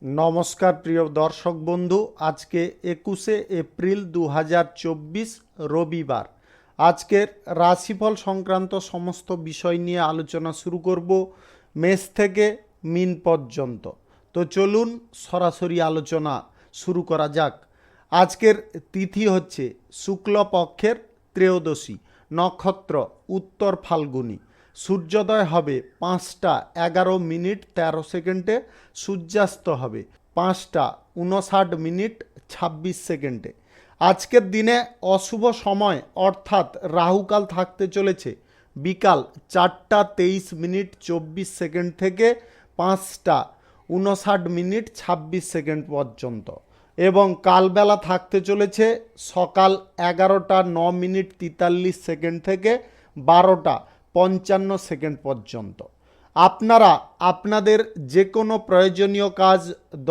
নমস্কার প্রিয় দর্শক বন্ধু, আজকে 21শে এপ্রিল 2024 রবিবার। আজকের রাশিফল সংক্রান্ত সমস্ত বিষয় নিয়ে আলোচনা শুরু করব মেষ থেকে মিন পর্যন্ত। তো চলুন সরাসরি আলোচনা শুরু করা যাক। আজকের তিথি হচ্ছে শুক্লপক্ষের ত্রয়োদশী, নক্ষত্র উত্তর ফাল্গুনী, সূর্যোদয় হবে 5টা 11 মিনিট 13 সেকেন্ডে, সূর্যাস্ত হবে 5টা 59 মিনিট 26 সেকেন্ডে। আজকের দিনে অশুভ সময় অর্থাৎ রাহুকাল থাকতে চলেছে বিকাল 4টা 23 মিনিট 24 সেকেন্ড থেকে 5টা 59 মিনিট 26 সেকেন্ড পর্যন্ত, এবং কালবেলা থাকতে চলেছে সকাল 11টা 9 মিনিট 43 সেকেন্ড থেকে 12টা 55 সেকেন্ড পর্যন্ত। আপনারা আপনাদের যে কোনো প্রয়োজনীয় কাজ,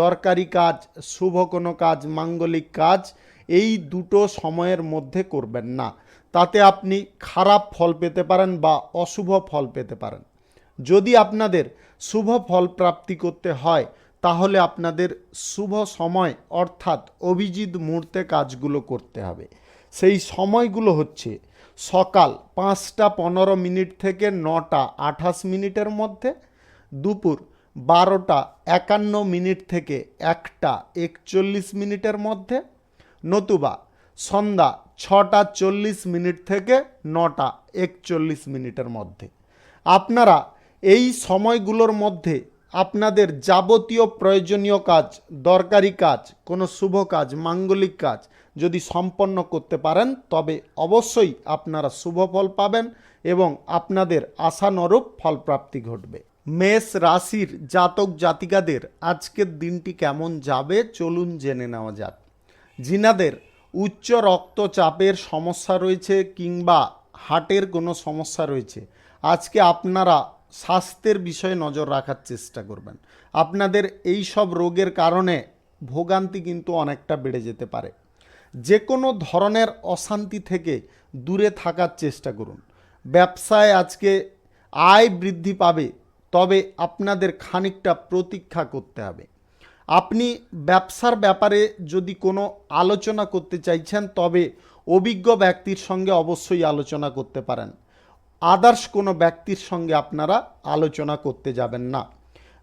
দরকারি কাজ, শুভ কোনো কাজ, মাঙ্গলিক কাজ এই দুটো সময়ের মধ্যে করবেন না, তাতে আপনি খারাপ ফল পেতে পারেন বা অশুভ ফল পেতে পারেন। যদি আপনাদের শুভ ফল প্রাপ্তি করতে হয় তাহলে আপনাদের শুভ সময় অর্থাৎ অভিজিৎ মুহূর্তে কাজগুলো করতে হবে। সেই সময়গুলো হচ্ছে সকাল 5টা 15 মিনিট থেকে 9টা 28 মিনিটের মধ্যে, দুপুর 12টা 51 মিনিট থেকে 1টা 41 মিনিটের মধ্যে, নতুবা সন্ধ্যা 6টা 40 মিনিট থেকে 9টা 41 মিনিটের মধ্যে। আপনারা এই সময়গুলোর মধ্যে আপনাদের যাবতীয় প্রয়োজনীয় কাজ, দরকারি কাজ, কোনো শুভ কাজ, মাঙ্গলিক কাজ যদি সম্পন্ন করতে পারেন তবে অবশ্যই আপনারা শুভ ফল পাবেন এবং আপনাদের আশানুরূপ ফলপ্রাপ্তি ঘটবে। মেষ রাশির জাতক জাতিকাদের আজকের দিনটি কেমন যাবে চলুন জেনে নেওয়া যাক। যিনাদের উচ্চ রক্তচাপের সমস্যা রয়েছে কিংবা হার্টের কোনো সমস্যা রয়েছে, আজকে আপনারা স্বাস্থ্যের বিষয়ে নজর রাখার চেষ্টা করবেন। আপনাদের এই সব রোগের কারণে ভোগান্তি কিন্তু অনেকটা বেড়ে যেতে পারে। যে কোনো ধরনের অশান্তি থেকে দূরে থাকার চেষ্টা করুন। ব্যবসায় আজকে আয় বৃদ্ধি পাবে, তবে আপনাদের খানিকটা প্রতীক্ষা করতে হবে। আপনি ব্যবসার ব্যাপারে যদি কোনো আলোচনা করতে চাইছেন তবে অভিজ্ঞ ব্যক্তির সঙ্গে অবশ্যই আলোচনা করতে পারেন। আদার্স কোনো ব্যক্তির সঙ্গে আপনারা আলোচনা করতে যাবেন না।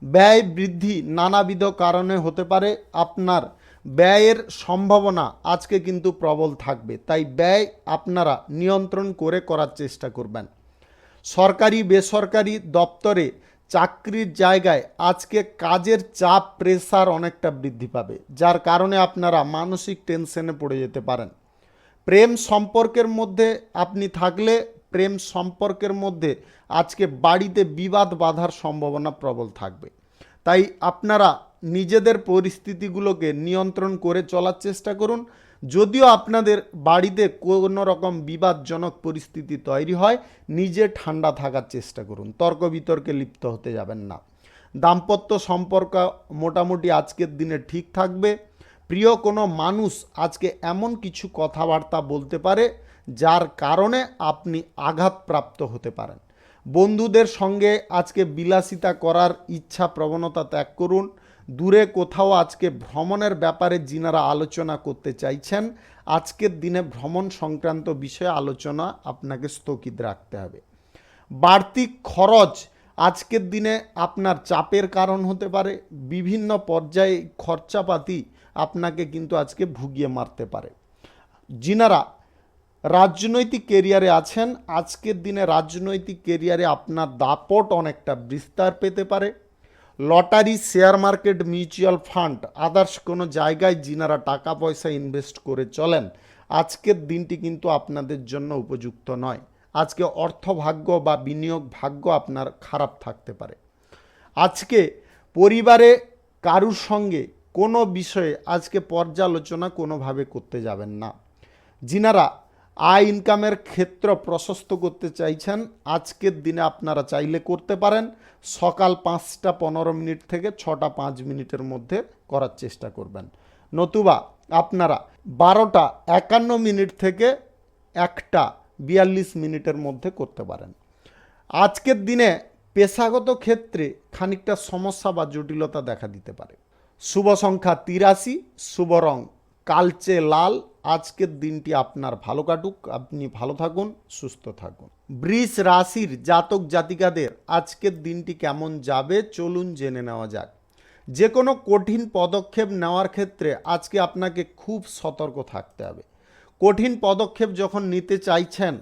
ব্যয় বৃদ্ধি নানাবিধ কারণে হতে পারে, আপনার ব্যয়ের সম্ভাবনা আজকে কিন্তু প্রবল থাকবে, তাই ব্যয় আপনারা নিয়ন্ত্রণ করে করার চেষ্টা করবেন। সরকারি বেসরকারি দপ্তরে চাকরির জায়গায় আজকে কাজের চাপ, প্রেসার অনেকটা বৃদ্ধি পাবে, যার কারণে আপনারা মানসিক টেনশনে পড়ে যেতে পারেন। প্রেম সম্পর্কের মধ্যে আপনি থাকলে প্রেম সম্পর্কের মধ্যে আজকে বাড়িতে বিবাদ বাধার সম্ভাবনা প্রবল থাকবে, তাই আপনারা নিজেদের পরিস্থিতিগুলোকে নিয়ন্ত্রণ করে চলার চেষ্টা করুন। যদিও আপনাদের বাড়িতে কোনো রকম বিবাদজনক পরিস্থিতি তৈরি হয়, নিজে ঠান্ডা থাকার চেষ্টা করুন, তর্ক বিতর্কে লিপ্ত হতে যাবেন না। দাম্পত্য সম্পর্ক মোটামুটি আজকের দিনে ঠিক থাকবে। প্রিয় কোনো মানুষ আজকে এমন কিছু কথাবার্তা বলতে পারে যার কারণে আপনি আঘাতপ্রাপ্ত হতে পারেন। বন্ধুদের সঙ্গে আজকে বিলাসিতা করার ইচ্ছা প্রবণতা ত্যাগ করুন। দূরে কোথাও আজকে ভ্রমণের ব্যাপারে যিনারা আলোচনা করতে চাইছেন, আজকের দিনে ভ্রমণ সংক্রান্ত বিষয়ে আলোচনা আপনাকে স্থগিত রাখতে হবে। বাড়তি খরচ আজকের দিনে আপনার চাপের কারণ হতে পারে। বিভিন্ন পর্যায়ে খরচাপাতি আপনাকে কিন্তু আজকে ভুগিয়ে মারতে পারে। যিনারা রাজনৈতিক কেরিয়ারে আছেন, আজকের দিনে রাজনৈতিক কেরিয়ারে আপনার দাপট অনেকটা বিস্তার পেতে পারে। Lottery, share market, mutual fund, others কোনো জায়গায় যিনারা টাকা পয়সা ইনভেস্ট করে চলেন, আজকের দিনটি কিন্তু আপনাদের জন্য উপযুক্ত নয়। আজকে অর্থভাগ্য বা বিনিয়োগ ভাগ্য আপনার খারাপ থাকতে পারে। আজকে পরিবারে কারুর সঙ্গে কোনো বিষয়ে আজকে পর্যালোচনা কোনোভাবে করতে যাবেন না। যিনারা আয় ইনকামের ক্ষেত্র প্রশস্ত করতে চাইছেন, আজকের দিনে আপনারা চাইলে করতে পারেন। সকাল 5টা 15 মিনিট থেকে 6টা 5 মিনিটের মধ্যে করার চেষ্টা করবেন, নতুবা আপনারা 12টা 51 মিনিট থেকে 1টা 42 মিনিটের মধ্যে করতে পারেন। আজকের দিনে পেশাগত ক্ষেত্রে খানিকটা সমস্যা বা জটিলতা দেখা দিতে পারে। শুভ সংখ্যা 83, শুভ রং কালচে লাল। আজকের দিনটি আপনার ভালো কাটুক, আপনি ভালো থাকুন, সুস্থ থাকুন। বৃষ রাশির জাতক জাতিকাদের আজকের দিনটি কেমন যাবে চলুন জেনে নেওয়া যাক। যে কোনো কঠিন পদক্ষেপ নেওয়ার ক্ষেত্রে আজকে আপনাকে খুব সতর্ক থাকতে হবে। কঠিন পদক্ষেপ যখন নিতে চাইছেন,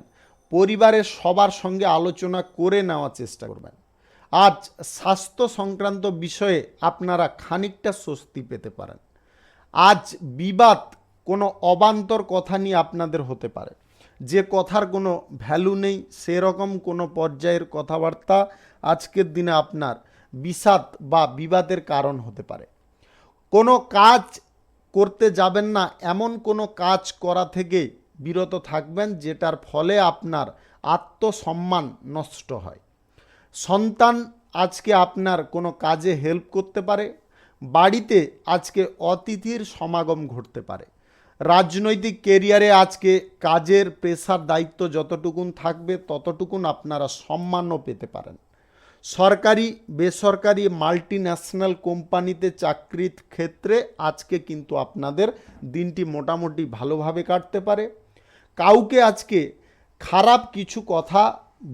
পরিবারের সবার সঙ্গে আলোচনা করে নেওয়ার চেষ্টা করবেন। আজ স্বাস্থ্য সংক্রান্ত বিষয়ে আপনারা খানিকটা স্বস্তি পেতে পারেন। আজ বিবাদ, কোনো অবান্তর কথা নিয়ে আপনাদের হতে পারে, যে কথার কোনো ভ্যালু নেই সেরকম কোনো পর্যায়ের কথাবার্তা আজকের দিনে আপনার বিষাদ বা বিবাদের কারণ হতে পারে। কোনো কাজ করতে যাবেন না, এমন কোনো কাজ করা থেকে বিরত থাকবেন যেটার ফলে আপনার আত্মসম্মান নষ্ট হয়। সন্তান আজকে আপনার কোনো কাজে হেল্প করতে পারে। বাড়িতে আজকে অতিথির সমাগম ঘটতে পারে। রাজনৈতিক কেরিয়ারে আজকে কাজের প্রেশার দায়িত্ব যতটুকুন থাকবে ততটুকুন আপনারা সম্মানও পেতে পারেন। সরকারি বেসরকারি মাল্টিন্যাশনাল কোম্পানিতে চাকরির ক্ষেত্রে আজকে কিন্তু আপনাদের দিনটি মোটামুটি ভালোভাবে কাটতে পারে। কাউকে আজকে খারাপ কিছু কথা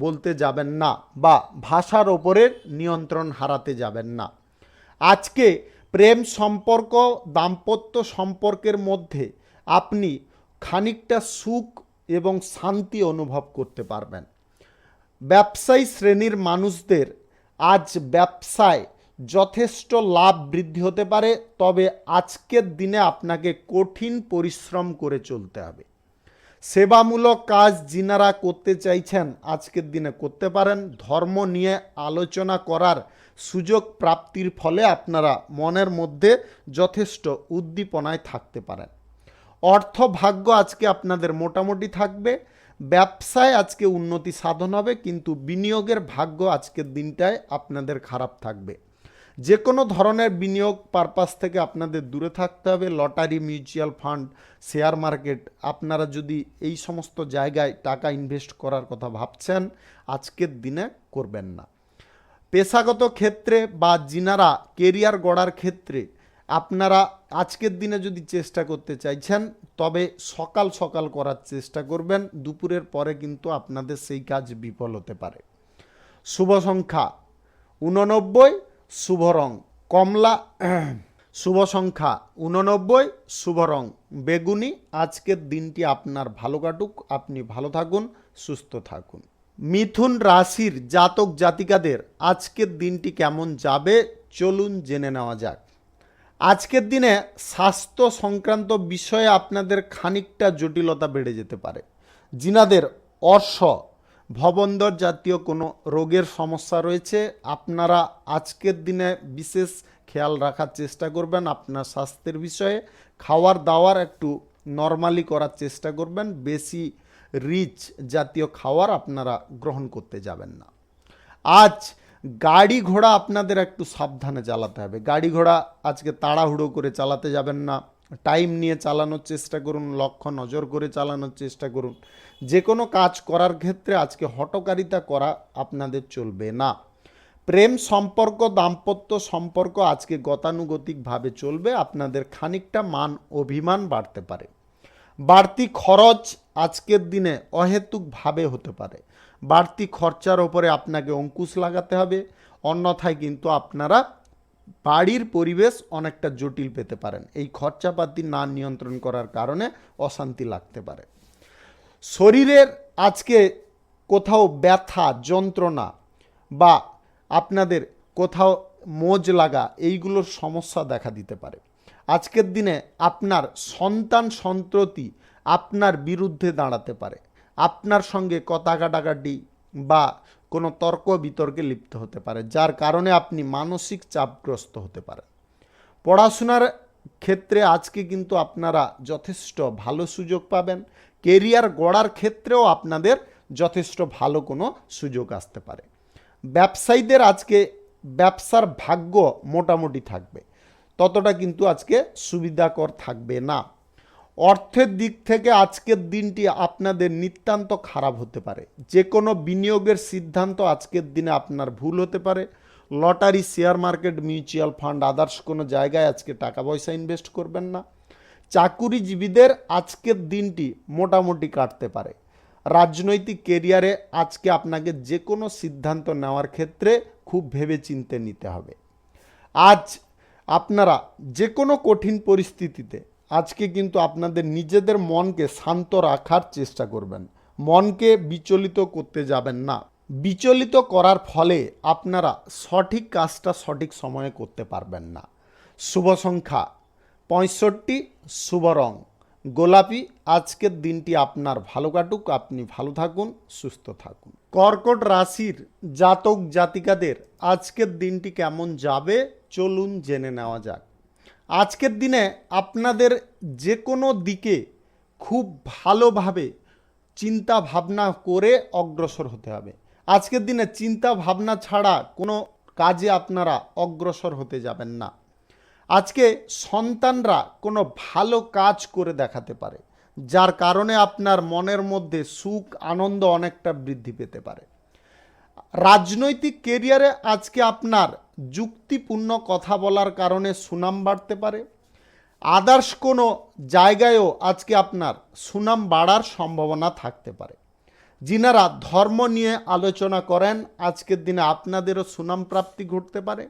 বলতে যাবেন না বা ভাষার ওপরের নিয়ন্ত্রণ হারাতে যাবেন না। আজকে প্রেম সম্পর্ক, দাম্পত্য সম্পর্কের মধ্যে আপনি খানিকটা সুখ এবং শান্তি অনুভব করতে পারবেন। ব্যবসায়ী শ্রেণীর মানুষদের আজ ব্যবসায় যথেষ্ট লাভ বৃদ্ধি হতে পারে, তবে আজকের দিনে আপনাকে কঠিন পরিশ্রম করে চলতে হবে। সেবামূলক কাজ যিনারা করতে চাইছেন আজকের দিনে করতে পারেন। ধর্ম নিয়ে আলোচনা করার সুযোগ প্রাপ্তির ফলে আপনারা মনের মধ্যে যথেষ্ট উদ্দীপনায় থাকতে পারেন। অর্থ ভাগ্য আজকে আপনাদের মোটামুটি থাকবে। ব্যবসায় আজকে উন্নতি সাধন হবে, কিন্তু বিনিয়োগের ভাগ্য আজকের দিনটায় আপনাদের খারাপ থাকবে। যে কোনো ধরনের বিনিয়োগ পারপাস থেকে আপনাদের দূরে থাকতে হবে। Lottery, mutual fund, share market, আপনারা যদি এই সমস্ত জায়গায় টাকা ইনভেস্ট করার কথা ভাবছেন আজকের দিনে করবেন না। পেশাগত ক্ষেত্রে বা যিনারা কেরিয়ার গড়ার ক্ষেত্রে আপনারা আজকের দিনে যদি চেষ্টা করতে চাইছেন তবে সকাল সকাল করার চেষ্টা করবেন। দুপুরের পরে কিন্তু আপনাদের সেই কাজ বিফল হতে পারে। শুভ সংখ্যা 89, শুভ রং কমলা। শুভ সংখ্যা 89, শুভ রং বেগুনি। আজকের দিনটি আপনার ভালো কাটুক, আপনি ভালো থাকুন, সুস্থ থাকুন। মিথুন রাশির জাতক জাতিকাদের আজকের দিনটি কেমন যাবে চলুন জেনে নেওয়া যাক। আজকের দিনে স্বাস্থ্য সংক্রান্ত বিষয়ে আপনাদের খানিকটা জটিলতা বেড়ে যেতে পারে। যিনাদের অর্শ, ভবন্দর জাতীয় কোনো রোগের সমস্যা রয়েছে, আপনারা আজকের দিনে বিশেষ খেয়াল রাখার চেষ্টা করবেন। আপনার স্বাস্থ্যের বিষয়ে খাওয়ার দাওয়ার একটু নরমালি করার চেষ্টা করবেন। বেশি রিচ জাতীয় খাবার আপনারা গ্রহণ করতে যাবেন না। আজ গাড়ি ঘোড়া আপনাদের একটু সাবধানে চালাতে হবে। গাড়ি ঘোড়া আজকে তাড়াহুড়ো করে চালাতে যাবেন না। টাইম নিয়ে চালানোর চেষ্টা করুন, লক্ষ্য নজর করে চালানোর চেষ্টা করুন। যে কোনো কাজ করার ক্ষেত্রে আজকে হঠকারিতা করা আপনাদের চলবে না। প্রেম সম্পর্ক, দাম্পত্য সম্পর্ক আজকে গতানুগতিকভাবে চলবে। আপনাদের খানিকটা মান অভিমান বাড়তে পারে। বাড়তি খরচ আজকের দিনে অহেতুকভাবে হতে পারে। বাড়তি খরচার ওপরে আপনাকে অঙ্কুশ লাগাতে হবে, অন্যথায় কিন্তু আপনারা বাড়ির পরিবেশ অনেকটা জটিল পেতে পারেন। এই খরচাপাতি না নিয়ন্ত্রণ করার কারণে অশান্তি লাগতে পারে। শরীরের আজকে কোথাও ব্যথা, যন্ত্রণা বা আপনাদের কোথাও মোজ লাগা, এইগুলোর সমস্যা দেখা দিতে পারে। আজকের দিনে আপনার সন্তান সন্ততি আপনার বিরুদ্ধে দাঁড়াতে পারে। আপনার সঙ্গে কথা কাটাকাটি বা কোনো তর্ক বিতর্কে লিপ্ত হতে পারে, যার কারণে আপনি মানসিক চাপগ্রস্ত হতে পারেন। পড়াশোনার ক্ষেত্রে আজকে কিন্তু আপনারা যথেষ্ট ভালো সুযোগ পাবেন। কেরিয়ার গড়ার ক্ষেত্রেও আপনাদের যথেষ্ট ভালো কোনো সুযোগ আসতে পারে। ব্যবসায়ীদের আজকে ব্যবসার ভাগ্য মোটামুটি থাকবে, ততটা কিন্তু আজকে সুবিধাকর থাকবে না। অর্থের দিক থেকে আজকের দিনটি আপনাদের নিতান্ত খারাপ হতে পারে। যে কোনো বিনিয়োগের সিদ্ধান্ত আজকের দিনে আপনার ভুল হতে পারে। Lottery, share market, mutual fund, others কোনো জায়গায় আজকে টাকা পয়সা ইনভেস্ট করবেন না। চাকুরিজীবীদের আজকের দিনটি মোটামুটি কাটতে পারে। রাজনৈতিক কেরিয়ারে আজকে আপনাকে যে কোনো সিদ্ধান্ত নেওয়ার ক্ষেত্রে খুব ভেবেচিন্তে নিতে হবে। আজ আপনারা যে কোনো কঠিন পরিস্থিতিতে আজকে কিন্তু আপনাদের নিজেদের মনকে শান্ত রাখার চেষ্টা করবেন, মনকে বিচলিত করতে যাবেন না। বিচলিত করার ফলে আপনারা সঠিক কাজটা সঠিক সময়ে করতে পারবেন না। শুভ সংখ্যা 65, শুভ রং গোলাপি। আজকের দিনটি আপনার ভালো কাটুক, আপনি ভালো থাকুন, সুস্থ থাকুন। কর্কট রাশির জাতক জাতিকাদের আজকের দিনটি কেমন যাবে চলুন জেনে নেওয়া যাক। আজকের দিনে আপনাদের যে কোনো দিকে খুব ভালোভাবে চিন্তা ভাবনা করে অগ্রসর হতে হবে। আজকের দিনে চিন্তা ভাবনা ছাড়া কোনো কাজে আপনারা অগ্রসর হতে যাবেন না। আজকে সন্তানরা কোনো ভালো কাজ করে দেখাতে পারে, যার কারণে আপনার মনের মধ্যে সুখ আনন্দ অনেকটা বৃদ্ধি পেতে পারে। রাজনৈতিক কেরিয়ারে আজকে আপনার যুক্তিপূর্ণ কথা বলার কারণে সুনাম বাড়তে পারে। আদার্স কোনো জায়গায়ও আজকে আপনার সুনাম বাড়ার সম্ভাবনা থাকতে পারে। যিনারা ধর্ম নিয়ে আলোচনা করেন আজকের দিনে আপনাদেরও সুনাম প্রাপ্তি ঘটতে পারে।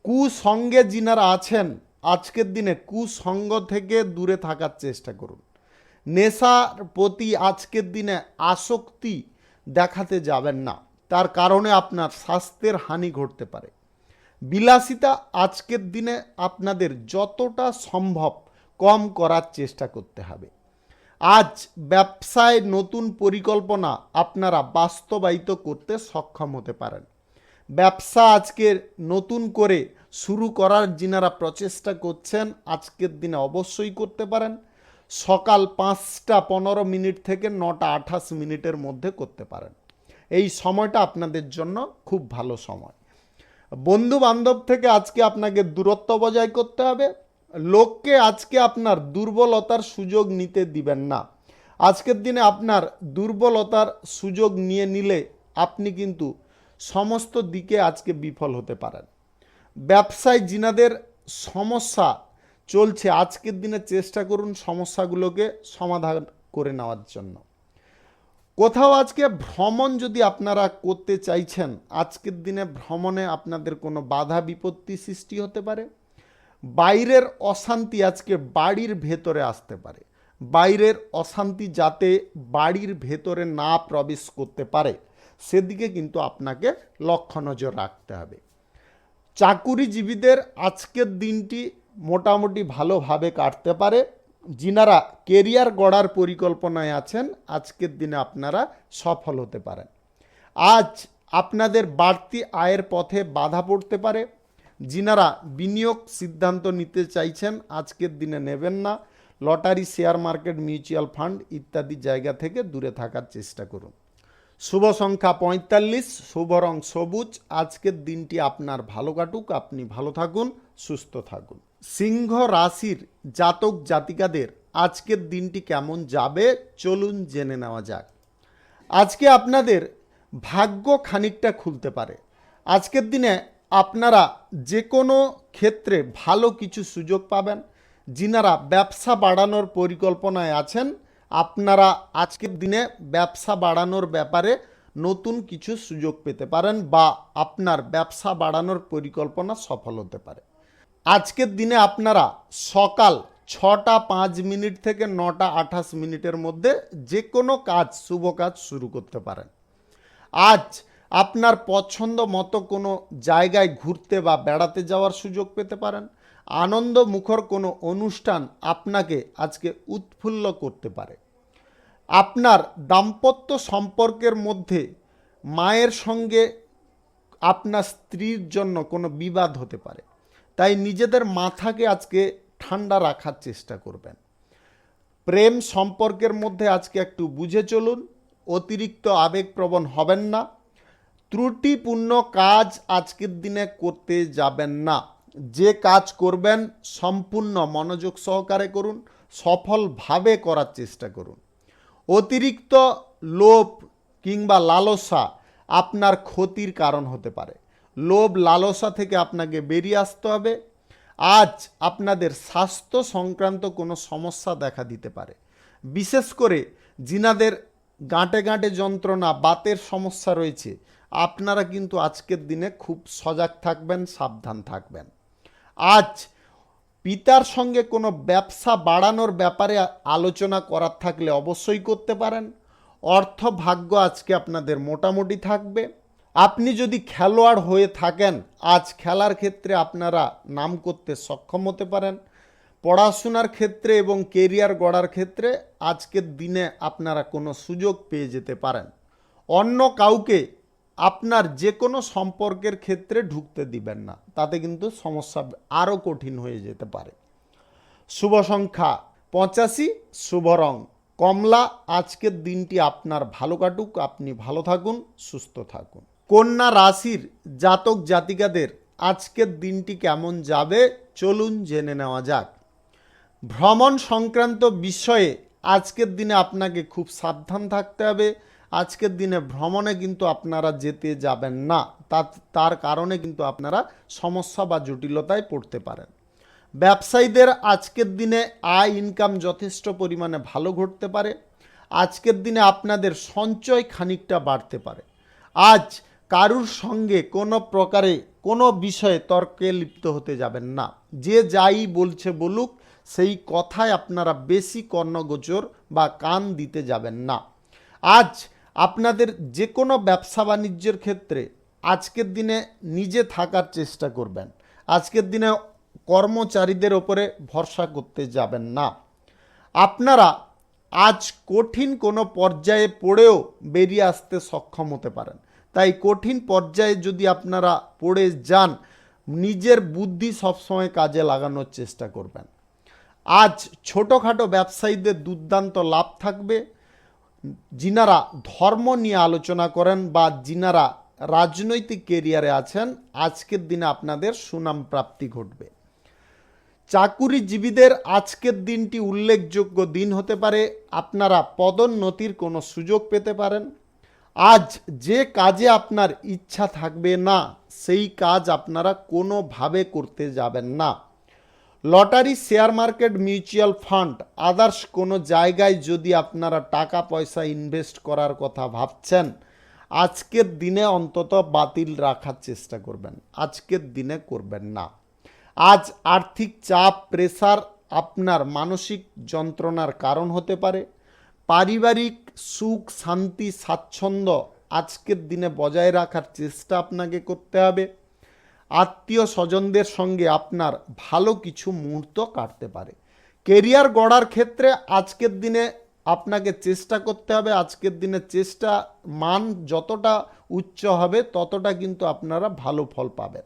কুসঙ্গে যিনারা আছেন আজকের দিনে কুসঙ্গ থেকে দূরে থাকার চেষ্টা করুন। নেশার প্রতি আজকের দিনে আসক্তি দেখাতে যাবেন না, তার কারণে আপনার স্বাস্থ্যের হানি ঘটতে পারে। বিলাসিতা আজকের দিনে আপনাদের যতটা সম্ভব কম করার চেষ্টা করতে হবে। আজ ব্যবসায় নতুন পরিকল্পনা আপনারা বাস্তবায়িত করতে সক্ষম হতে পারেন। ব্যবসা আজকে নতুন করে শুরু করার যিনারা প্রচেষ্টা করছেন আজকের দিনে অবশ্যই করতে পারেন। সকাল 5টা 15 থেকে 9টা 28 মধ্যে করতে পারেন। এই সময়টা আপনাদের জন্য খুব ভালো সময়। বন্ধু বান্ধব থেকে আজকে আপনাকে দূরত্ব বজায় করতে হবে। লোককে আজকে আপনার দুর্বলতার সুযোগ নিতে দিবেন না। আজকের দিনে আপনার দুর্বলতার সুযোগ নিয়ে নিলে আপনি কিন্তু সমস্ত দিকে আজকে বিফল হতে পারেন। ব্যবসায় যিনাদের সমস্যা চলছে আজকের দিনে চেষ্টা করুন সমস্যাগুলোকে সমাধান করে নেওয়ার জন্য। কোথাও আজকে ভ্রমণ যদি আপনারা করতে চাইছেন আজকের দিনে ভ্রমণে আপনাদের কোনো বাধা বিপত্তি সৃষ্টি হতে পারে। বাইরের অশান্তি আজকে বাড়ির ভেতরে আসতে পারে। বাইরের অশান্তি যাতে বাড়ির ভেতরে না প্রবেশ করতে পারে সেদিকে কিন্তু আপনাকে লক্ষ্য নজর রাখতে হবে। চাকুরিজীবীদের আজকের দিনটি মোটামুটি ভালোভাবে কাটতে পারে। যিনারা কেরিয়ার গড়ার পরিকল্পনায় আছেন আজকের দিনে আপনারা সফল হতে পারেন। আজ আপনাদের বাড়তি আয়ের পথে বাধা পড়তে পারে। যিনারা বিনিয়োগ সিদ্ধান্ত নিতে চাইছেন আজকের দিনে নেবেন না। Lottery, share market, mutual fund ইত্যাদি জায়গা থেকে দূরে থাকার চেষ্টা করুন। শুভ সংখ্যা 45, শুভ রং সবুজ। আজকের দিনটি আপনার ভালো কাটুক, আপনি ভালো থাকুন, সুস্থ থাকুন। সিংহ রাশির জাতক জাতিকাদের আজকের দিনটি কেমন যাবে চলুন জেনে নেওয়া যাক। আজকে আপনাদের ভাগ্য খানিকটা খুলতে পারে। আজকের দিনে আপনারা যে কোনো ক্ষেত্রে ভালো কিছু সুযোগ পাবেন। যিনারা ব্যবসা বাড়ানোর পরিকল্পনায় আছেন আপনারা আজকের দিনে ব্যবসা বাড়ানোর ব্যাপারে নতুন কিছু সুযোগ পেতে পারেন বা আপনার ব্যবসা বাড়ানোর পরিকল্পনা সফল হতে পারে। আজকের দিনে আপনারা সকাল 6টা 5 থেকে 9টা 28 মধ্যে যে কোনো কাজ, শুভ কাজ শুরু করতে পারেন। আজ আপনার পছন্দ মতো কোনো জায়গায় ঘুরতে বা বেড়াতে যাওয়ার সুযোগ পেতে পারেন। আনন্দ মুখর কোনো অনুষ্ঠান আপনাকে আজকে উৎফুল্ল করতে পারে। আপনার দাম্পত্য সম্পর্কের মধ্যে মায়ের সঙ্গে আপনার স্ত্রীর জন্য কোনো বিবাদ হতে পারে, তাই নিজেদের মাথাকে আজকে ঠান্ডা রাখার চেষ্টা করবেন। প্রেম সম্পর্কের মধ্যে আজকে একটু বুঝে চলুন, অতিরিক্ত আবেগপ্রবণ হবেন না। ত্রুটিপূর্ণ কাজ আজকের দিনে করতে যাবেন না। যে কাজ করবেন সম্পূর্ণ মনোযোগ সহকারে করুন, সফলভাবে করার চেষ্টা করুন। অতিরিক্ত লোভ কিংবা লালসা আপনার ক্ষতির কারণ হতে পারে। লোভ লালসা থেকে আপনাকে বেরিয়ে আসতে হবে। আজ আপনাদের স্বাস্থ্য সংক্রান্ত কোনো সমস্যা দেখা দিতে পারে, বিশেষ করে যিনাদের গাঁটে গাঁটে যন্ত্রণা, বাতের সমস্যা রয়েছে, আপনারা কিন্তু আজকের দিনে খুব সজাগ থাকবেন, সাবধান থাকবেন। আজ পিতার সঙ্গে কোনো ব্যবসা বাড়ানোর ব্যাপারে আলোচনা করার থাকলে অবশ্যই করতে পারেন। অর্থ ভাগ্য আজকে আপনাদের মোটামুটি থাকবে। আপনি যদি খেলোয়াড় হয়ে থাকেন, আজ খেলার ক্ষেত্রে আপনারা নাম করতে সক্ষম হতে পারেন। পড়াশোনার ক্ষেত্রে এবং কেরিয়ার গড়ার ক্ষেত্রে আজকের দিনে আপনারা কোনো সুযোগ পেয়ে যেতে পারেন। অন্য কাউকে আপনার যে কোনো সম্পর্কের ক্ষেত্রে ঢুকতে দিবেন না, তাতে কিন্তু সমস্যা আরও কঠিন হয়ে যেতে পারে। শুভ সংখ্যা 85, শুভ রং কমলা। আজকের দিনটি আপনার ভালো কাটুক, আপনি ভালো থাকুন, সুস্থ থাকুন। কন্যা রাশির জাতক জাতিকাদের আজকের দিনটি কেমন যাবে চলুন জেনে নেওয়া যাক। ভ্রমণ সংক্রান্ত বিষয়ে আজকের দিনে আপনাকে খুব সাবধান থাকতে হবে। আজকের দিনে ভ্রমণে কিন্তু আপনারা যেতে যাবেন না, তার কারণে কিন্তু আপনারা সমস্যা বা জটিলতায় পড়তে পারেন। ব্যবসায়ীদের আজকের দিনে আয় ইনকাম যথেষ্ট পরিমাণে ভালো ঘটতে পারে। আজকের দিনে আপনাদের সঞ্চয় খানিকটা বাড়তে পারে। আজ কারুর সঙ্গে কোনো প্রকারে কোনো বিষয়ে তর্কে লিপ্ত হতে যাবেন না। যে যাই বলছে বলুক, সেই কথায় আপনারা বেশি কর্ণগোচর বা কান দিতে যাবেন না। আজ আপনাদের যে কোনো ব্যবসা বাণিজ্যের ক্ষেত্রে আজকের দিনে নিজে থাকার চেষ্টা করবেন। আজকের দিনে কর্মচারীদের ওপরে ভরসা করতে যাবেন না। আপনারা আজ কঠিন কোনো পর্যায়ে পড়েও বেরিয়ে আসতে সক্ষম হতে পারেন। তাই কঠিন পর্যায়ে যদি আপনারা পড়ে যান, নিজের বুদ্ধি সবসময় কাজে লাগানোর চেষ্টা করবেন। আজ ছোটোখাটো ব্যবসায়ীদের দুর্দান্ত লাভ থাকবে। যিনারা ধর্ম নিয়ে আলোচনা করেন বা যিনারা রাজনৈতিক কেরিয়ারে আছেন, আজকের দিনে আপনাদের সুনাম প্রাপ্তি ঘটবে। চাকুরিজীবীদের আজকের দিনটি উল্লেখযোগ্য দিন হতে পারে। আপনারা পদোন্নতির কোনো সুযোগ পেতে পারেন। আজ যে কাজে আপনার ইচ্ছা থাকবে না, সেই কাজ আপনারা কোনোভাবে করতে যাবেন না। Lottery, share market, mutual fund, others কোনো জায়গায় যদি আপনারা টাকা পয়সা ইনভেস্ট করার কথা ভাবছেন, আজকের দিনে অন্তত বাতিল রাখার চেষ্টা করবেন। আজকের দিনে করবেন না। আজ আর্থিক চাপ, প্রেসার আপনার মানসিক যন্ত্রণার কারণ হতে পারে। পারিবারিক সুখ, শান্তি, স্বাচ্ছন্দ্য আজকের দিনে বজায় রাখার চেষ্টা আপনাকে করতে হবে। আত্মীয় স্বজনদের সঙ্গে আপনার ভালো কিছু মুহূর্ত কাটতে পারে। কেরিয়ার গড়ার ক্ষেত্রে আজকের দিনে আপনাকে চেষ্টা করতে হবে। আজকের দিনে চেষ্টা মান যতটা উচ্চ হবে, ততটা কিন্তু আপনারা ভালো ফল পাবেন।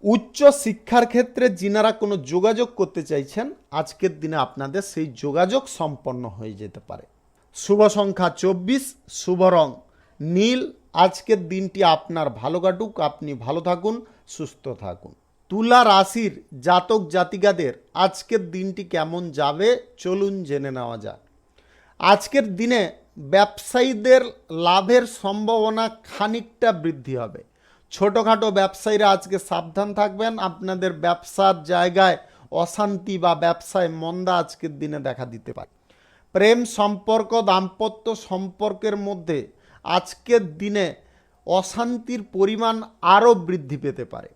উচ্চ শিক্ষার ক্ষেত্রে যিনারা কোনো যোগাযোগ করতে চাইছেন, আজকের দিনে আপনাদের সেই যোগাযোগ সম্পন্ন হয়ে যেতে পারে। শুভ সংখ্যা 24, শুভ রং নীল। আজকের দিনটি আপনার ভালো কাটুক, আপনি ভালো থাকুন, সুস্থ থাকুন। তুলা রাশির জাতক জাতিকাদের আজকের দিনটি কেমন যাবে চলুন জেনে নেওয়া যাক। আজকের দিনে ব্যবসায়ীদের লাভের সম্ভাবনা খানিকটা বৃদ্ধি হবে। ছোটোখাটো ব্যবসায়ীরা আজকে সাবধান থাকবেন। আপনাদের ব্যবসার জায়গায় অশান্তি বা ব্যবসায় মন্দা আজকের দিনে দেখা দিতে পারে। প্রেম সম্পর্ক, দাম্পত্য সম্পর্কের মধ্যে আজকের দিনে অশান্তির পরিমাণ আরও বৃদ্ধি পেতে পারে।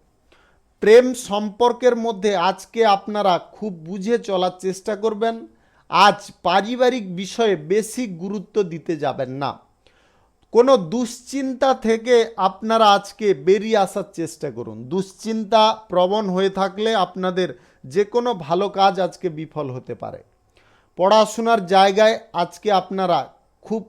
প্রেম সম্পর্কের মধ্যে আজকে আপনারা খুব বুঝে চলার চেষ্টা করবেন। আজ পারিবারিক বিষয়ে বেশি গুরুত্ব দিতে যাবেন না। কোনো দুশ্চিন্তা থেকে আপনারা আজকে বেরিয়ে আসার চেষ্টা করুন। দুশ্চিন্তা প্রবণ হয়ে থাকলে আপনাদের যে কোনো ভালো কাজ আজকে বিফল হতে পারে। পড়াশোনার জায়গায় আজকে আপনারা খুব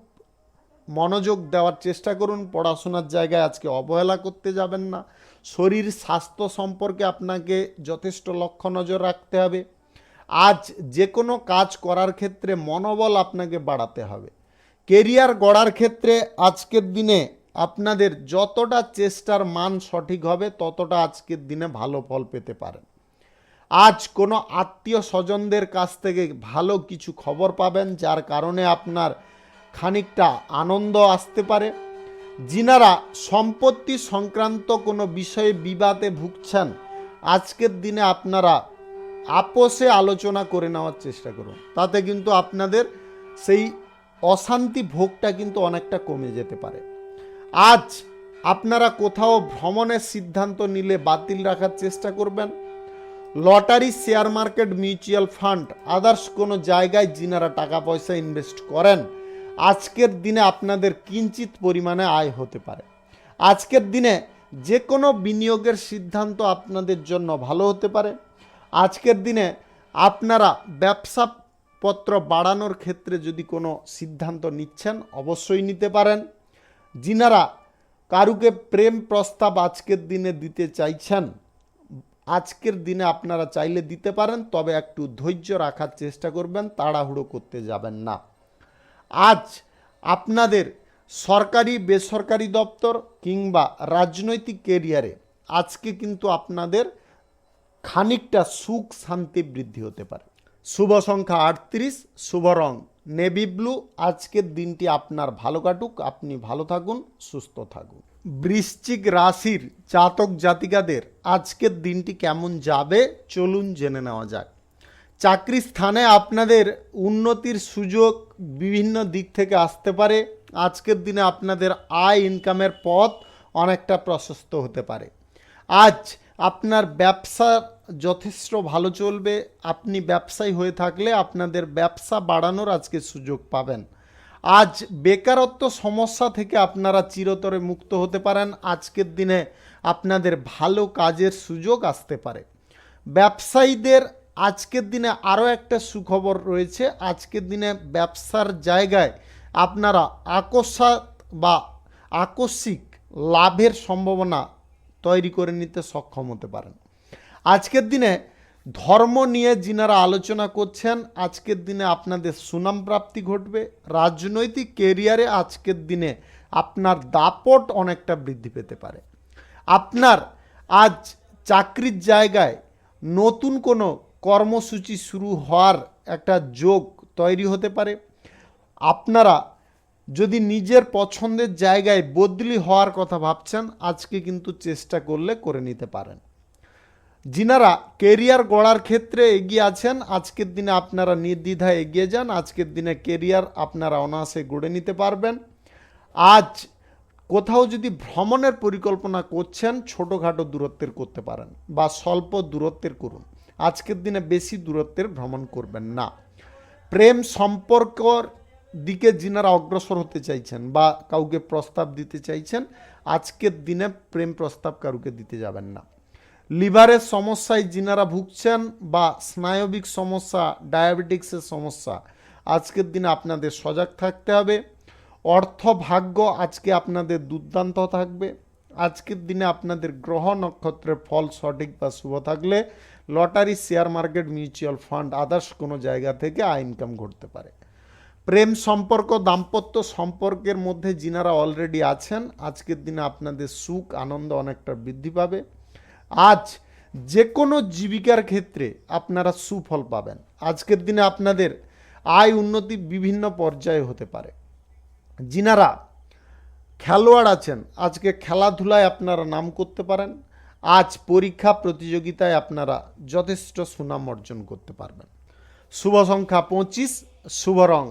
মনোযোগ দেওয়ার চেষ্টা করুন। পড়াশোনার জায়গায় আজকে অবহেলা করতে যাবেন না। শরীর স্বাস্থ্য সম্পর্কে আপনাকে যথেষ্ট লক্ষ্য নজর রাখতে হবে। আজ যে কোনো কাজ করার ক্ষেত্রে মনোবল আপনাকে বাড়াতে হবে। কেরিয়ার গড়ার ক্ষেত্রে আজকের দিনে আপনাদের যতটা চেষ্টার মান সঠিক হবে, ততটা আজকের দিনে ভালো ফল পেতে পারেন। আজ কোনো আত্মীয় স্বজনদের কাছ থেকে ভালো কিছু খবর পাবেন, যার কারণে আপনার খানিকটা আনন্দ আসতে পারে। যিনারা সম্পত্তি সংক্রান্ত কোনো বিষয়ে বিবাদে ভুগছেন, আজকের দিনে আপনারা আপোষে আলোচনা করে নেওয়ার চেষ্টা করুন। তাতে কিন্তু আপনাদের সেই অশান্তি ভোগটা কিন্তু অনেকটা কমে যেতে পারে। আজ আপনারা কোথাও ভ্রমণের সিদ্ধান্ত নিলে বাতিল রাখার চেষ্টা করবেন। Lottery, share market, mutual fund, others কোনো জায়গায় যিনারা টাকা পয়সা ইনভেস্ট করেন, আজকের দিনে আপনাদের কিঞ্চিত পরিমাণে আয় হতে পারে। আজকের দিনে যে কোনো বিনিয়োগের সিদ্ধান্ত আপনাদের জন্য ভালো হতে পারে। আজকের দিনে আপনারা ব্যবসাপত্র বাড়ানোর ক্ষেত্রে যদি কোনো সিদ্ধান্ত নিচ্ছেন, অবশ্যই নিতে পারেন। যিনারা কারুকে প্রেম প্রস্তাব আজকের দিনে দিতে চাইছেন, আজকের দিনে আপনারা চাইলে দিতে পারেন, তবে একটু ধৈর্য রাখার চেষ্টা করবেন, তাড়াহুড়ো করতে যাবেন না। আজ আপনাদের সরকারি বেসরকারি দপ্তর কিংবা রাজনৈতিক কেরিয়ারে আজকে কিন্তু আপনাদের খানিকটা সুখ শান্তি বৃদ্ধি হতে পারে। শুভ সংখ্যা 38, শুভ রং নেভি ব্লু। আজকের দিনটি আপনার ভালো কাটুক, আপনি ভালো থাকুন, সুস্থ থাকুন। বৃশ্চিক রাশির জাতক জাতিকাদের আজকের দিনটি কেমন যাবে চলুন জেনে নেওয়া যাক। চাকরি স্থানে আপনাদের উন্নতির সুযোগ বিভিন্ন দিক থেকে আসতে পারে। আজকের দিনে আপনাদের আয় ইনকামের পথ অনেকটা প্রশস্ত হতে পারে। আজ আপনার ব্যবসা যথেষ্ট ভালো চলবে। আপনি ব্যবসায়ী হয়ে থাকলে আপনাদের ব্যবসা বাড়ানোর আজকে সুযোগ পাবেন। আজ বেকারত্ব সমস্যা থেকে আপনারা চিরতরে মুক্ত হতে পারেন। আজকের দিনে আপনাদের ভালো কাজের সুযোগ আসতে পারে। ব্যবসায়ীদের আজকের দিনে আরও একটা সুখবর রয়েছে। আজকের দিনে ব্যবসার জায়গায় আপনারা আকস্মিক লাভের সম্ভাবনা তৈরি করে নিতে সক্ষম হতে পারেন। আজকের দিনে ধর্ম নিয়ে যিনারা আলোচনা করছেন, আজকের দিনে আপনাদের সুনাম প্রাপ্তি ঘটবে। রাজনৈতিক কেরিয়ারে আজকের দিনে আপনার দাপট অনেকটা বৃদ্ধি পেতে পারে। আপনার আজ চাকরির জায়গায় নতুন কোনো কর্মসূচি শুরু হওয়ার একটা যোগ তৈরি হতে পারে। আপনারা যদি নিজের পছন্দের জায়গায় বদলি হওয়ার কথা ভাবছেন, আজকে কিন্তু চেষ্টা করলে করে নিতে পারেন। যিনারা কেরিয়ার গড়ার ক্ষেত্রে এগিয়ে আছেন, আজকের দিনে আপনারা নির্দ্বিধায় এগিয়ে যান। আজকের দিনে কেরিয়ার আপনারা অনায়াসে গড়ে নিতে পারবেন। আজ কোথাও যদি ভ্রমণের পরিকল্পনা করছেন, ছোটোখাটো দূরত্বের করতে পারেন বা স্বল্প দূরত্বের করুন। আজকের দিনে বেশি দূরত্বের ভ্রমণ করবেন না। প্রেম সম্পর্কর দিকে যিনারা অগ্রসর হতে চাইছেন বা কাউকে প্রস্তাব দিতে চাইছেন, আজকের দিনে প্রেম প্রস্তাব কাউকে দিতে যাবেন না। লিভারের সমস্যায় যিনারা ভুগছেন বা স্নায়বিক সমস্যা, ডায়াবেটিক্সের সমস্যা, আজকের দিনে আপনাদের সজাগ থাকতে হবে। অর্থ ভাগ্য আজকে আপনাদের দুর্দান্ত থাকবে। আজকের দিনে আপনাদের গ্রহ নক্ষত্রের ফল সঠিক বা শুভ থাকলে lottery, share market, mutual fund, others কোনো জায়গা থেকে আয় ইনকাম ঘটতে পারে। প্রেম সম্পর্ক, দাম্পত্য সম্পর্কের মধ্যে যিনারা অলরেডি আছেন, আজকের দিনে আপনাদের সুখ আনন্দ অনেকটা বৃদ্ধি পাবে। আজ যে কোনো জীবিকার ক্ষেত্রে আপনারা সুফল পাবেন। আজকের দিনে আপনাদের আয় উন্নতি বিভিন্ন পর্যায়ে হতে পারে। যিনারা খেলোয়াড় আছেন, আজকে খেলাধুলায় আপনারা নাম করতে পারেন। আজ পরীক্ষা প্রতিযোগিতায় আপনারা যথেষ্ট সুনাম অর্জন করতে পারবেন। শুভ সংখ্যা 25, শুভ রং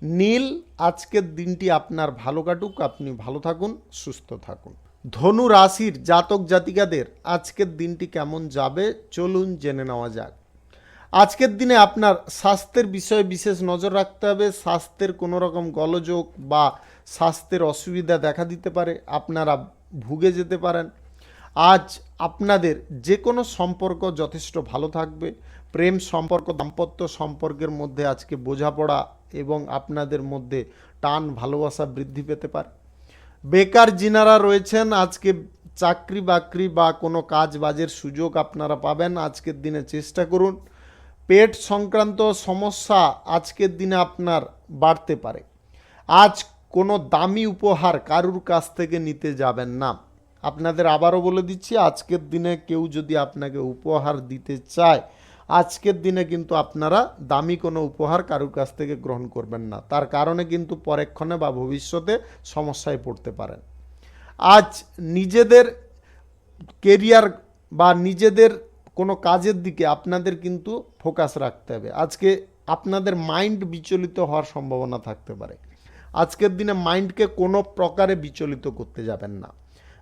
নীল। আজকের দিনটি আপনার ভালো কাটুক, আপনি ভালো থাকুন, সুস্থ থাকুন। ধনু রাশির জাতক জাতিকাদের আজকের দিনটি কেমন যাবে চলুন জেনে নেওয়া যাক। আজকের দিনে আপনার স্বাস্থ্যের বিষয়ে বিশেষ নজর রাখতে হবে। স্বাস্থ্যের কোনো রকম গোলযোগ বা স্বাস্থ্যের অসুবিধা দেখা দিতে পারে, আপনারা ভুগে যেতে পারেন। আজ আপনাদের যে কোনো সম্পর্ক যথেষ্ট ভালো থাকবে। প্রেম সম্পর্ক, দাম্পত্য সম্পর্কের মধ্যে আজকে বোঝাপড়া এবং আপনাদের মধ্যে টান ভালোবাসা বৃদ্ধি পেতে পারে। বেকার যিনারা রয়েছেন, আজকে চাকরি বাকরি বা কোনো কাজ বাজের সুযোগ আপনারা পাবেন। আজকের দিনে চেষ্টা করুন। পেট সংক্রান্ত সমস্যা আজকের দিনে আপনার বাড়তে পারে। আজ কোনো দামি উপহার কারুর কাছ থেকে নিতে যাবেন না। আপনাদের আবারও বলে দিচ্ছি, আজকের দিনে কেউ যদি আপনাকে উপহার দিতে চায়, আজকের দিনে কিন্তু আপনারা দামি কোনো উপহার কারুর কাছ থেকে গ্রহণ করবেন না, তার কারণে কিন্তু পরক্ষণে বা ভবিষ্যতে সমস্যায় পড়তে পারেন। আজ নিজেদের কেরিয়ার বা নিজেদের কোনো কাজের দিকে আপনাদের কিন্তু ফোকাস রাখতে হবে। আজকে আপনাদের মাইন্ড বিচলিত হওয়ার সম্ভাবনা থাকতে পারে। আজকের দিনে মাইন্ডকে কোনো প্রকারে বিচলিত করতে যাবেন না।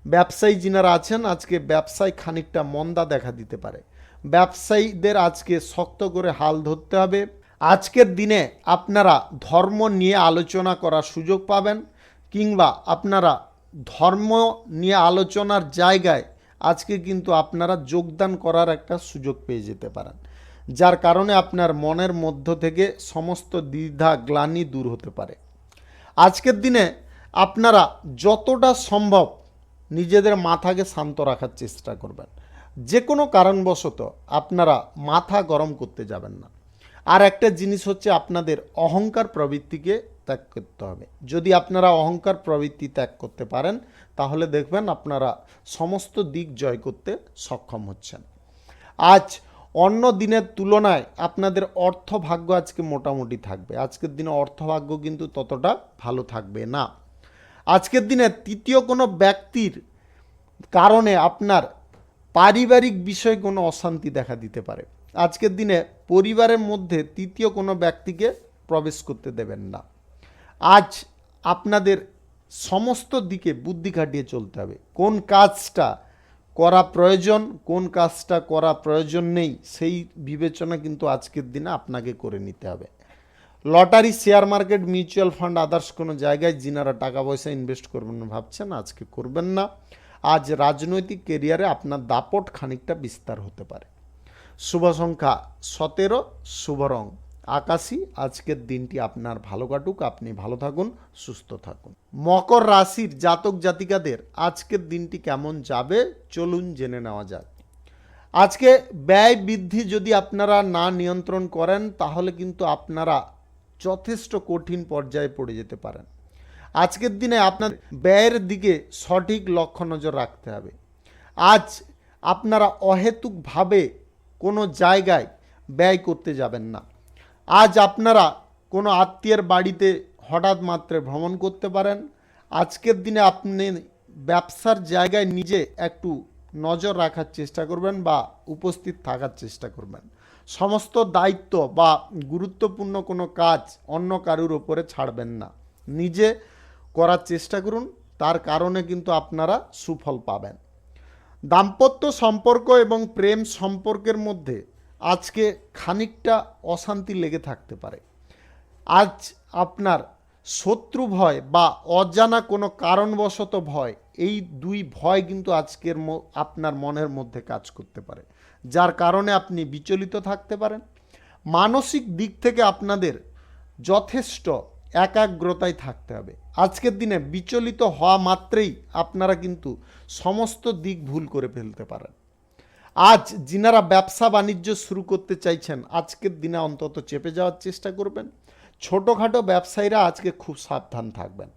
ব্যবসায়ী যিনারা আছেন, আজকে ব্যবসায় খানিকটা মন্দা দেখা দিতে পারে। ব্যবসায়ীদের আজকে শক্ত করে হাল ধরতে হবে। আজকের দিনে আপনারা ধর্ম নিয়ে আলোচনা করার সুযোগ পাবেন, কিংবা আপনারা ধর্ম নিয়ে আলোচনার জায়গায় আজকে কিন্তু আপনারা যোগদান করার একটা সুযোগ পেয়ে যেতে পারেন, যার কারণে আপনার মনের মধ্য থেকে সমস্ত দ্বিধা গ্লানি দূর হতে পারে। আজকের দিনে আপনারা যতটা সম্ভব নিজেদের মাথাকে শান্ত রাখার চেষ্টা করবেন। যে কোনো কারণবশত আপনারা মাথা গরম করতে যাবেন না। আর একটা জিনিস হচ্ছে, আপনাদের অহংকার প্রবৃত্তিকে ত্যাগ করতে হবে। যদি আপনারা অহংকার প্রবৃত্তি ত্যাগ করতে পারেন, তাহলে দেখবেন আপনারা সমস্ত দিক জয় করতে সক্ষম হচ্ছেন। আজ অন্য দিনের তুলনায় আপনাদের অর্থভাগ্য আজকে মোটামুটি থাকবে। আজকের দিনে অর্থভাগ্য কিন্তু ততটা ভালো থাকবে না। আজকের দিনে তৃতীয় কোনো ব্যক্তির কারণে আপনার পারিবারিক বিষয়ে কোনো অশান্তি দেখা দিতে পারে। আজকের দিনে পরিবারের মধ্যে তৃতীয় কোনো ব্যক্তিকে প্রবেশ করতে দেবেন না। আজ আপনাদের সমস্ত দিকে বুদ্ধি খাটিয়ে চলতে হবে। কোন কাজটা করা প্রয়োজন, কোন কাজটা করা প্রয়োজন নেই, সেই বিবেচনা কিন্তু আজকের দিনে আপনাকে করে নিতে হবে। Lottery, share market, mutual fund, others কোনো জায়গায় যিনারা টাকা পয়সা ইনভেস্ট করবেন ভাবছেন, আজকে করবেন না। আজ রাজনৈতিক কেরিয়ারে আপনার দাপট খানিকটা বিস্তার হতে পারে। শুভ সংখ্যা 17, শুভ রং আকাশী। আজকের দিনটি আপনার ভালো কাটুক, আপনি ভালো থাকুন, সুস্থ থাকুন। মকর রাশির জাতক জাতিকাদের আজকের দিনটি কেমন যাবে চলুন জেনে নেওয়া যাক। আজকে ব্যয় বৃদ্ধি যদি আপনারা না নিয়ন্ত্রণ করেন, তাহলে কিন্তু আপনারা যথেষ্ট কঠিন পর্যায়ে পড়ে যেতে পারেন। আজকের দিনে আপনার ব্যয়ের দিকে সঠিক লক্ষ্য নজর রাখতে হবে। আজ আপনারা অহেতুকভাবে কোনো জায়গায় ব্যয় করতে যাবেন না। আজ আপনারা কোনো আত্মীয়ের বাড়িতে হঠাৎ মাত্রে ভ্রমণ করতে পারেন। আজকের দিনে আপনি ব্যবসার জায়গায় নিজে একটু নজর রাখার চেষ্টা করবেন বা উপস্থিত থাকার চেষ্টা করবেন। সমস্ত দায়িত্ব বা গুরুত্বপূর্ণ কোনো কাজ অন্য কারুর ওপরে ছাড়বেন না, নিজে করার চেষ্টা করুন। তার কারণে কিন্তু আপনারা সুফল পাবেন। দাম্পত্য সম্পর্ক এবং প্রেম সম্পর্কের মধ্যে আজকে খানিকটা অশান্তি লেগে থাকতে পারে। আজ আপনার শত্রু ভয় বা অজানা কোনো কারণবশত ভয়, এই দুই ভয় কিন্তু আজকের আপনার মনের মধ্যে কাজ করতে পারে, যার কারণে আপনি বিচলিত থাকতে পারেন। মানসিক দিক থেকে আপনাদের যথেষ্ট একাগ্রতায় থাকতে হবে। আজকের দিনে বিচলিত হওয়া মাত্রেই আপনারা কিন্তু সমস্ত দিক ভুল করে ফেলতে পারেন। আজ যিনারা ব্যবসা বাণিজ্য শুরু করতে চাইছেন, আজকের দিনে অন্তত চেপে যাওয়ার চেষ্টা করবেন। ছোটোখাটো ব্যবসায়ীরা আজকে খুব সাবধান থাকবেন।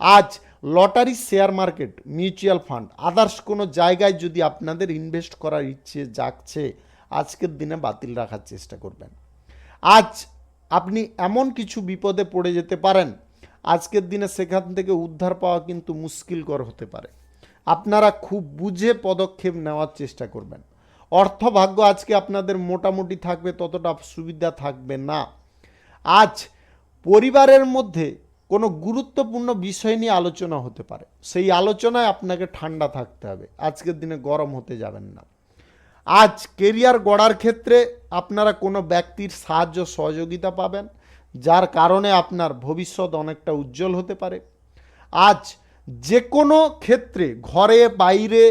আজ lottery, share market, mutual fund, others কোনো জায়গায় যদি আপনাদের ইনভেস্ট করার ইচ্ছে জাগছে, আজকের দিনে বাতিল রাখার চেষ্টা করবেন। আজ আপনি এমন কিছু বিপদে পড়ে যেতে পারেন, আজকের দিনে সেখান থেকে উদ্ধার পাওয়া কিন্তু মুশকিলকর হতে পারে। আপনারা খুব বুঝে পদক্ষেপ নেওয়ার চেষ্টা করবেন। অর্থভাগ্য আজকে আপনাদের মোটামুটি থাকবে, ততটা সুবিধা থাকবে না। আজ পরিবারের মধ্যে কোনো গুরুত্বপূর্ণ বিষয় নিয়ে আলোচনা হতে পারে, সেই আলোচনায় আপনাকে ঠান্ডা থাকতে হবে। আজকের দিনে গরম হতে যাবেন না। আজ কেরিয়ার গড়ার ক্ষেত্রে আপনারা কোনো ব্যক্তির সাহায্য সহযোগিতা পাবেন, যার কারণে আপনার ভবিষ্যৎ অনেকটা উজ্জ্বল হতে পারে। আজ যে কোনো ক্ষেত্রে ঘরে বাইরে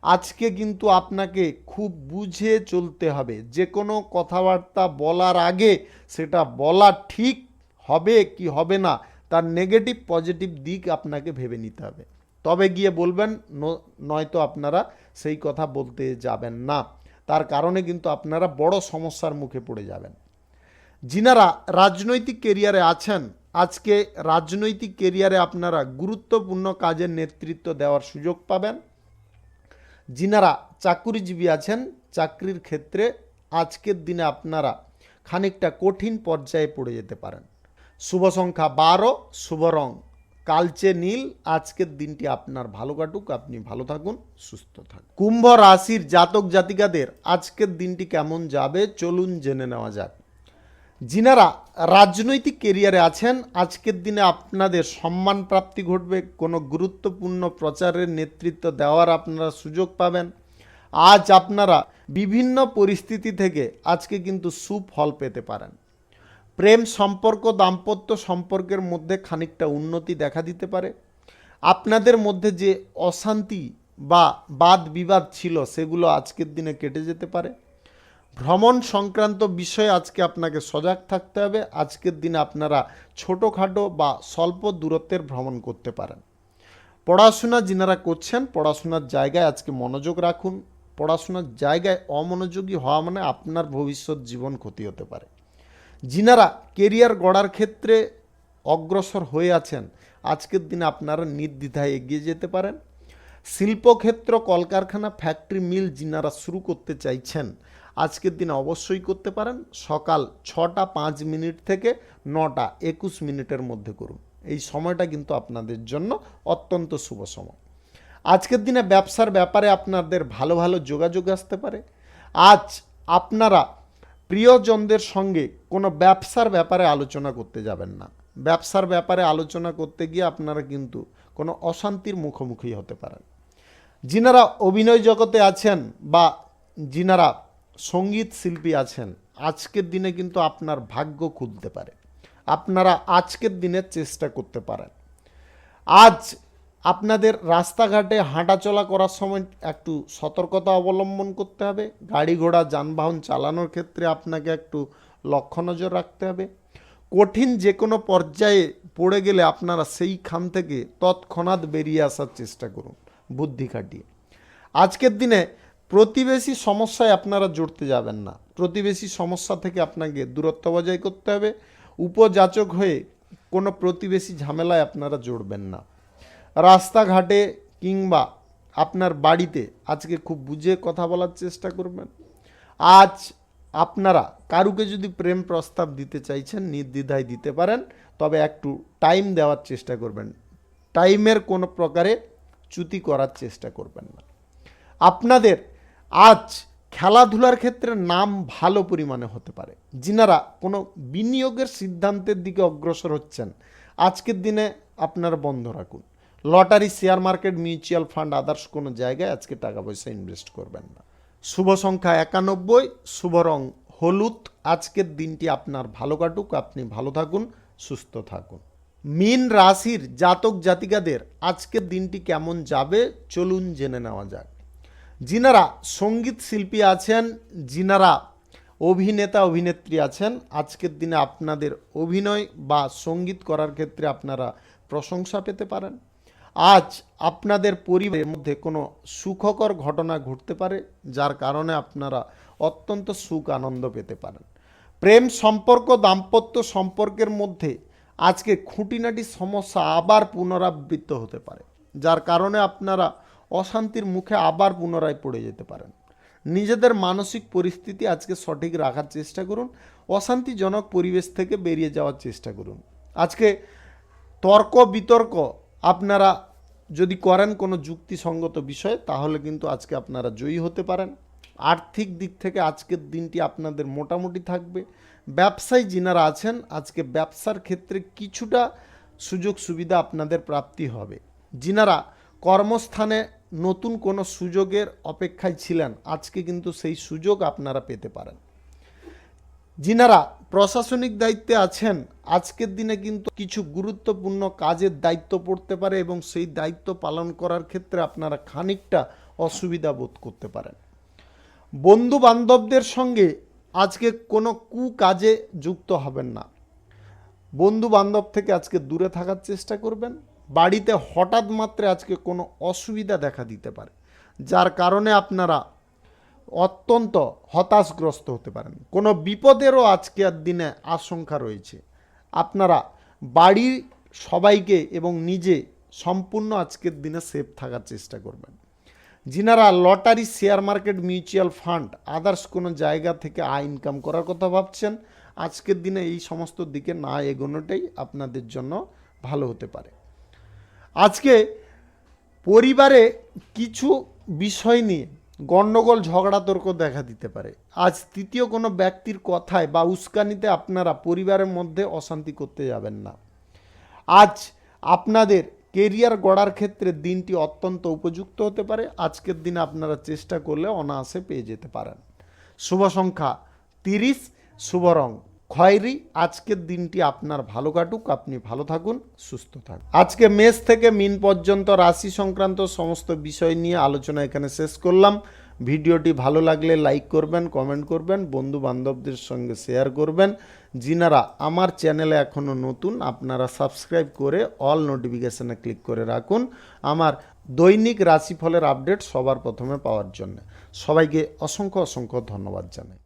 আজকে কিন্তু আপনাকে খুব বুঝে চলতে হবে। যে কোনো কথাবার্তা বলার আগে সেটা বলা ঠিক হবে কি হবে না, তার নেগেটিভ পজিটিভ দিক আপনাকে ভেবে নিতে হবে, তবে গিয়ে বলবেন, নয়তো আপনারা সেই কথা বলতে যাবেন না। তার কারণে কিন্তু আপনারা বড় সমস্যার মুখে পড়ে যাবেন। যিনারা রাজনৈতিক কেরিয়ারে আছেন, আজকে রাজনৈতিক কেরিয়ারে আপনারা গুরুত্বপূর্ণ কাজের নেতৃত্ব দেওয়ার সুযোগ পাবেন। যিনারা চাকুরিজীবী আছেন, চাকরির ক্ষেত্রে আজকের দিনে আপনারা খানিকটা কঠিন পর্যায়ে পড়ে যেতে পারেন। শুভ সংখ্যা 12, শুভ রং কালচে নীল। আজকের দিনটি আপনার ভালো কাটুক, আপনি ভালো থাকুন, সুস্থ থাকুন। কুম্ভ রাশির জাতক জাতিকাদের আজকের দিনটি কেমন যাবে চলুন জেনে নেওয়া যাক। যিনারা রাজনৈতিক কেরিয়ারে আছেন, আজকের দিনে আপনাদের সম্মান প্রাপ্তি ঘটবে, কোনো গুরুত্বপূর্ণ প্রচারের নেতৃত্ব দেওয়ার আপনারা সুযোগ পাবেন। আজ আপনারা বিভিন্ন পরিস্থিতি থেকে আজকে কিন্তু সুফল পেতে পারেন। প্রেম সম্পর্ক, দাম্পত্য সম্পর্কের মধ্যে খানিকটা উন্নতি দেখা দিতে পারে। আপনাদের মধ্যে যে অশান্তি বা বাদ বিবাদ ছিল সেগুলো আজকের দিনে কেটে যেতে পারে। ভ্রমণ সংক্রান্ত বিষয়ে আজকে আপনাকে সজাগ থাকতে হবে। আজকের দিনে আপনারা ছোটোখাটো বা স্বল্প দূরত্বের ভ্রমণ করতে পারেন। পড়াশোনা যিনারা করছেন, পড়াশোনার জায়গায় আজকে মনোযোগ রাখুন। পড়াশোনার জায়গায় অমনোযোগী হওয়া মানে আপনার ভবিষ্যৎ জীবন ক্ষতি হতে পারে। যিনারা কেরিয়ার গড়ার ক্ষেত্রে অগ্রসর হয়ে আছেন, আজকের দিনে আপনারা নির্দ্বিধায় এগিয়ে যেতে পারেন। শিল্পক্ষেত্র, কলকারখানা, ফ্যাক্টরি, মিল যিনারা শুরু করতে চাইছেন, আজকের দিনে অবশ্যই করতে পারেন। সকাল 6টা 5 মিনিট থেকে 9টা 21 মিনিটের মধ্যে করুন। এই সময়টা কিন্তু আপনাদের জন্য অত্যন্ত শুভ সময়। আজকের দিনে ব্যবসার ব্যাপারে আপনাদের ভালো ভালো যোগাযোগ আসতে পারে। আজ আপনারা প্রিয়জনদের সঙ্গে কোনো ব্যবসার ব্যাপারে আলোচনা করতে যাবেন না। ব্যবসার ব্যাপারে আলোচনা করতে গিয়ে আপনারা কিন্তু কোনো অশান্তির মুখোমুখি হতে পারেন। যিনারা অভিনয় জগতে আছেন বা যিনারা সঙ্গীত শিল্পী আছেন, আজকের দিনে কিন্তু আপনার ভাগ্য খুলতে পারে। আপনারা আজকের দিনে চেষ্টা করতে পারেন। আজ আপনাদের রাস্তাঘাটে হাঁটাচলা করার সময় একটু সতর্কতা অবলম্বন করতে হবে। গাড়ি ঘোড়া যানবাহন চালানোর ক্ষেত্রে আপনাকে একটু লক্ষ্য নজর রাখতে হবে। কঠিন যে কোনো পর্যায়ে পড়ে গেলে আপনারা সেইখান থেকে তৎক্ষণাৎ বেরিয়ে আসার চেষ্টা করুন বুদ্ধি খাটিয়ে। আজকের দিনে প্রতিবেশী সমস্যায় আপনারা জড়তে যাবেন না। প্রতিবেশী সমস্যা থেকে আপনাকে দূরত্ব বজায় করতে হবে। উপযাচক হয়ে কোনো প্রতিবেশী ঝামেলায় আপনারা জড়বেন না। রাস্তাঘাটে কিংবা আপনার বাড়িতে আজকে খুব বুঝে কথা বলার চেষ্টা করবেন। আজ আপনারা কারুকে যদি প্রেম প্রস্তাব দিতে চাইছেন, নির্দ্বিধায় দিতে পারেন, তবে একটু টাইম দেওয়ার চেষ্টা করবেন। টাইমের কোনো প্রকারে চ্যুতি করার চেষ্টা করবেন না। আপনাদের আজ খেলাধুলার ক্ষেত্রে নাম ভালো পরিমাণে হতে পারে। যিনারা কোনো বিনিয়োগের সিদ্ধান্তের দিকে অগ্রসর হচ্ছেন, আজকের দিনে আপনারা বন্ধ রাখুন। Lottery, share market, mutual fund, others কোনো জায়গায় আজকে টাকা পয়সা ইনভেস্ট করবেন না। শুভ সংখ্যা 91, শুভ রং হলুদ। আজকের দিনটি আপনার ভালো কাটুক, আপনি ভালো থাকুন, সুস্থ থাকুন। মীন রাশির জাতক জাতিকাদের আজকের দিনটি কেমন যাবে চলুন জেনে নেওয়া যাক। যিনারা সঙ্গীত শিল্পী আছেন, যিনারা অভিনেতা অভিনেত্রী আছেন, আজকের দিনে আপনাদের অভিনয় বা সঙ্গীত করার ক্ষেত্রে আপনারা প্রশংসা পেতে পারেন। আজ আপনাদের পরিবারের মধ্যে কোনো সুখকর ঘটনা ঘটতে পারে, যার কারণে আপনারা অত্যন্ত সুখ আনন্দ পেতে পারেন। প্রেম সম্পর্ক, দাম্পত্য সম্পর্কের মধ্যে আজকে খুঁটিনাটি সমস্যা আবার পুনরাবৃত্ত হতে পারে, যার কারণে আপনারা অশান্তির মুখে আবার পুনরায় পড়ে যেতে পারেন। নিজেদের মানসিক পরিস্থিতি আজকে সঠিক রাখার চেষ্টা করুন। অশান্তিজনক পরিবেশ থেকে বেরিয়ে যাওয়ার চেষ্টা করুন। আজকে তর্ক বিতর্ক আপনারা যদি করেন কোনো যুক্তিসঙ্গত বিষয়ে, তাহলে কিন্তু আজকে আপনারা জয়ী হতে পারেন। আর্থিক দিক থেকে আজকের দিনটি আপনাদের মোটামুটি থাকবে। ব্যবসায়ী যিনারা আছেন, আজকে ব্যবসার ক্ষেত্রে কিছুটা সুযোগ সুবিধা আপনাদের প্রাপ্তি হবে। যিনারা কর্মস্থানে নতুন কোনো সুযোগের অপেক্ষায় ছিলেন, আজকে কিন্তু সেই সুযোগ আপনারা পেতে পারেন। যিনারা প্রশাসনিক দায়িত্বে আছেন, আজকের দিনে কিন্তু কিছু গুরুত্বপূর্ণ কাজের দায়িত্ব পড়তে পারে এবং সেই দায়িত্ব পালন করার ক্ষেত্রে আপনারা খানিকটা অসুবিধা বোধ করতে পারেন। বন্ধু বান্ধবদের সঙ্গে আজকে কোনো কুকাজে যুক্ত হবেন না। বন্ধু বান্ধব থেকে আজকে দূরে থাকার চেষ্টা করবেন। বাড়িতে হঠাৎ মাত্রে আজকে কোনো অসুবিধা দেখা দিতে পারে, যার কারণে আপনারা অত্যন্ত হতাশগ্রস্ত হতে পারেন। কোনো বিপদেরও আজকের দিনে আশঙ্কা রয়েছে। আপনারা বাড়ির সবাইকে এবং নিজে সম্পূর্ণ আজকের দিনে সেফ থাকার চেষ্টা করবেন। যিনারা lottery, share market, mutual fund, others কোনো জায়গা থেকে আয় ইনকাম করার কথা ভাবছেন, আজকের দিনে এই সমস্ত দিকে না এগোনোটাই আপনাদের জন্য ভালো হতে পারে। আজকে পরিবারে কিছু বিষয় নিয়ে গণ্ডগোল, ঝগড়া, তর্ক দেখা দিতে পারে। আজ তৃতীয় কোনো ব্যক্তির কথায় বা উস্কানিতে আপনারা পরিবারের মধ্যে অশান্তি করতে যাবেন না। আজ আপনাদের কেরিয়ার গড়ার ক্ষেত্রে দিনটি অত্যন্ত উপযুক্ত হতে পারে। আজকের দিনে আপনারা চেষ্টা করলে অনায়াসে পেয়ে যেতে পারেন। শুভ সংখ্যা 30, শুভ রং খয়েরি। আজকের দিনটি আপনার ভালো কাটুক, আপনি ভালো থাকুন, সুস্থ থাকুন। আজকে মেষ থেকে মিন পর্যন্ত রাশি সংক্রান্ত সমস্ত বিষয় নিয়ে আলোচনা এখানে শেষ করলাম। ভিডিওটি ভালো লাগলে লাইক করবেন, কমেন্ট করবেন, বন্ধু বান্ধবদের সঙ্গে শেয়ার করবেন। যিনারা আমার চ্যানেলে এখনও নতুন, আপনারা সাবস্ক্রাইব করে অল নোটিফিকেশানে ক্লিক করে রাখুন আমার দৈনিক রাশিফলের আপডেট সবার প্রথমে পাওয়ার জন্য। সবাইকে অসংখ্য অসংখ্য ধন্যবাদ জানাই।